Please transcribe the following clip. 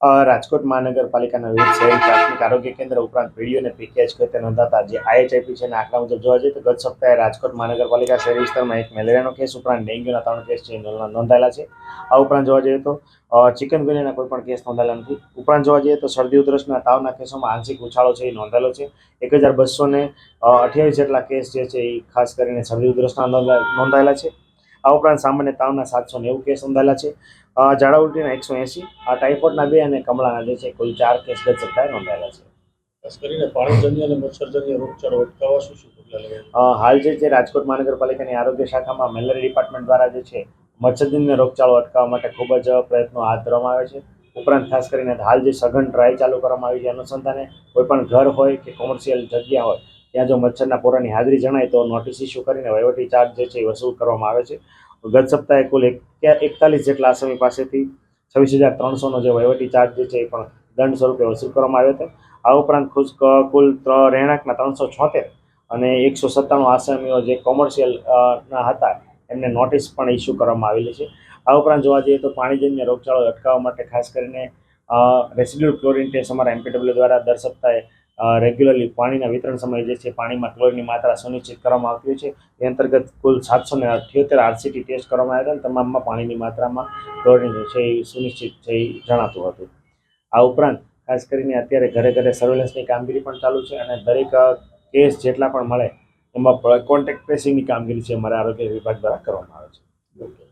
રાજકોટ મહાનગરપાલિકાના વિવિધ શહેરી પ્રાથમિક આરોગ્ય કેન્દ્ર ઉપરાંત પીડીઓ અને પીકેએચ ખાતે નોંધાતા જે આઈએચઆઈપી છે આંકડા મુજબ જોવા જઈએ તો ગત સપ્તાહે રાજકોટ મહાનગરપાલિકા શહેરી વિસ્તારમાં એક મેલેરિયાનો કેસ ઉપરાંત ડેન્ગ્યુના 3 કેસ છે નોંધાયેલા છે। આ ઉપરાંત જોવા જઈએ તો ચિકનગુનિયાના કોઈ પણ કેસ નોંધાયેલા નથી। ઉપરાંત જોવા જઈએ તો શરદી ઉધરસના તાવના કેસોમાં આંશિક ઉછાળો છે એ નોંધાયેલો છે। 1228 જેટલા કેસ જે છે એ ખાસ કરીને શરદી ઉધરસના નોંધાયેલા છે। આ ઉપરાંત સામાન્ય તાવના 790 કેસ નોંધાયેલા છે। ઝાડા ઉલટીના 180, ટાઇફોઇડના 2 અને કમળાના જે છે કુલ 4 કેસ ગત સપ્તાહે નોંધાયેલા છે। ખાસ કરીને પાણીજન્ય અને મચ્છરજન્ય રોગચાળો અટકાવવા શું પગલાં લેવાય? હાલ જે છે રાજકોટ મહાનગરપાલિકાની આરોગ્ય શાખામાં મેલેરિયા ડિપાર્ટમેન્ટ દ્વારા જે છે મચ્છરજન્ય રોગચાળો અટકાવવા માટે ખૂબ જ પ્રયત્નો હાથ ધરવામાં આવે છે। ઉપરાંત ખાસ કરીને હાલ જે સઘન ડ્રાય ચાલુ કરવામાં આવી છે અનુસંધાને કોઈપણ ઘર હોય કે કોમર્શિયલ જગ્યા હોય ત્યાં જો મચ્છરના પોરાની હાજરી જણાય તો નોટિસ ઇસ્યુ કરીને વહીવટી ચાર્જ જે છે એ વસૂલ કરવામાં આવે છે। ગત સપ્તાહે કુલ 41 જેટલા આસામી પાસેથી 26,300નો જે વહીવટી ચાર્જ જે છે એ પણ દંડ સ્વરૂપે વસૂલ કરવામાં આવ્યો હતો। આ ઉપરાંત કુલ રહેણાંકના 376 અને 197 આસામીઓ જે કોમર્શિયલ ના હતા એમને નોટિસ પણ ઇસ્યુ કરવામાં આવેલી છે। આ ઉપરાંત જોવા જઈએ તો પાણીજન્ય રોગચાળો અટકાવવા માટે ખાસ કરીને રેસિડ્યુઅલ ક્લોરિન ટેસ્ટ અમારા એમપીડબ્લ્યુ દ્વારા દર સપ્તાહે રેગ્યુલરલી પાણીના વિતરણ સમયે જે છે પાણીમાં ક્લોરિનની માત્રા સુનિશ્ચિત કરવામાં આવતી હોય છે। એ અંતર્ગત કુલ 778 આરસીટી ટેસ્ટ કરવામાં આવ્યા હતા અને તમામમાં પાણીની માત્રામાં ક્લોરિન છે એ સુનિશ્ચિત છે એ જણાતું હતું। આ ઉપરાંત ખાસ કરીને અત્યારે ઘરે ઘરે સર્વેલન્સની કામગીરી પણ ચાલુ છે અને દરેક કેસ જેટલા પણ મળે એમાં કોન્ટેક્ટ ટ્રેસિંગની કામગીરી છે અમારા આરોગ્ય વિભાગ દ્વારા કરવામાં આવે છે।